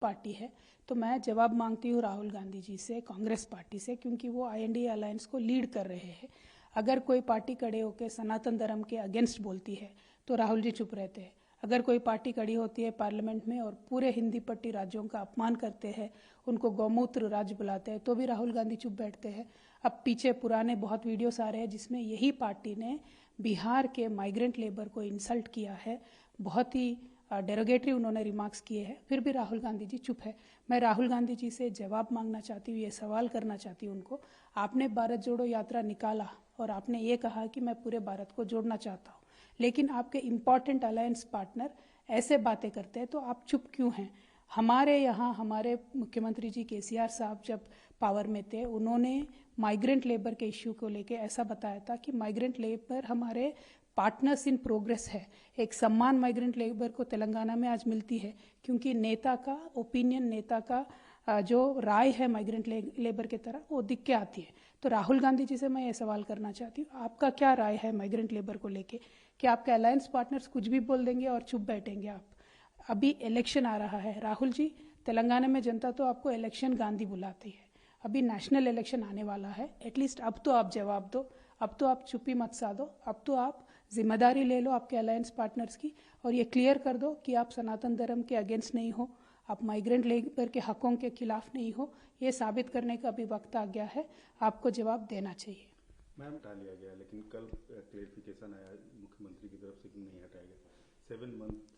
Party है, तो मैं जवाब मांगती हूँ राहुल गांधी जी से, कांग्रेस पार्टी से, क्योंकि वो INDA अलायंस को लीड कर रहे हैं। अगर कोई पार्टी खड़े होकर सनातन धर्म के अगेंस्ट बोलती है तो राहुल जी चुप रहते हैं। अगर कोई पार्टी खड़ी होती है पार्लियामेंट में और पूरे हिंदी पट्टी राज्यों का अपमान करते हैं, उनको गौमूत्र राज्य बुलाते हैं, तो भी राहुल गांधी चुप बैठते हैं। अब पीछे पुराने बहुत वीडियोस आ रहे हैं जिसमें यही पार्टी ने बिहार के माइग्रेंट लेबर को इंसल्ट किया है, बहुत ही डेरोगेटरी उन्होंने रिमार्क्स किए हैं, फिर भी राहुल गांधी जी चुप है। मैं राहुल गांधी जी से जवाब मांगना चाहती हूँ, ये सवाल करना चाहती हूँ उनको। आपने भारत जोड़ो यात्रा निकाला और आपने ये कहा कि मैं पूरे भारत को जोड़ना चाहता हूँ, लेकिन आपके इम्पॉर्टेंट अलायंस पार्टनर ऐसे बातें करते हैं तो आप चुप क्यों हैं? हमारे यहाँ हमारे मुख्यमंत्री जी KCR साहब जब पावर में थे, उन्होंने माइग्रेंट लेबर के इश्यू को लेके ऐसा बताया था कि माइग्रेंट लेबर हमारे पार्टनर्स इन प्रोग्रेस है। एक सम्मान माइग्रेंट लेबर को तेलंगाना में आज मिलती है क्योंकि नेता का ओपिनियन, नेता का जो राय है माइग्रेंट लेबर के तरह वो दिख के आती है। तो राहुल गांधी जी से मैं ये सवाल करना चाहती हूँ, आपका क्या राय है माइग्रेंट लेबर को लेके? कि आपके अलायंस पार्टनर्स कुछ भी बोल देंगे और चुप बैठेंगे आप? अभी इलेक्शन आ रहा है राहुल जी, तेलंगाना में जनता तो आपको इलेक्शन गांधी बुलाती है। अभी नेशनल इलेक्शन आने वाला है, एटलीस्ट अब तो आप जवाब दो, अब तो आप चुप्पी मत साधो, अब तो आप जिम्मेदारी ले लो आपके अलायंस पार्टनर्स की और ये क्लियर कर दो कि आप सनातन धर्म के अगेंस्ट नहीं हो, आप माइग्रेंट लेबर के हकों के खिलाफ नहीं हो। ये साबित करने का अभी वक्त आ गया है, आपको जवाब देना चाहिए। मैम हटा लिया गया, लेकिन कल क्लेरिफिकेशन आया मुख्यमंत्री की तरफ से कि नहीं हटाया गया। 7 मंथ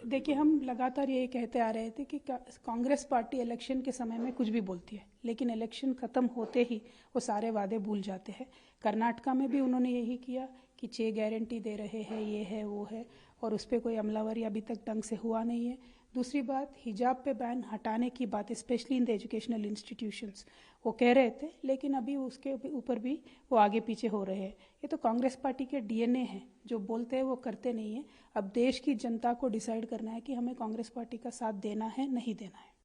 देखिए, हम लगातार यही कहते आ रहे थे कि कांग्रेस पार्टी इलेक्शन के समय में कुछ भी बोलती है, लेकिन इलेक्शन खत्म होते ही वो सारे वादे भूल जाते हैं। कर्नाटका में भी उन्होंने यही किया कि 6 गारंटी दे रहे हैं, ये है वो है, और उस पर कोई अमलावरी अभी तक ढंग से हुआ नहीं है। दूसरी बात, हिजाब पे बैन हटाने की बात, specially in the educational institutions, वो कह रहे थे, लेकिन अभी उसके ऊपर भी वो आगे पीछे हो रहे हैं। ये तो कांग्रेस पार्टी के DNA है, जो बोलते हैं वो करते नहीं है। अब देश की जनता को डिसाइड करना है कि हमें कांग्रेस पार्टी का साथ देना है, नहीं देना है।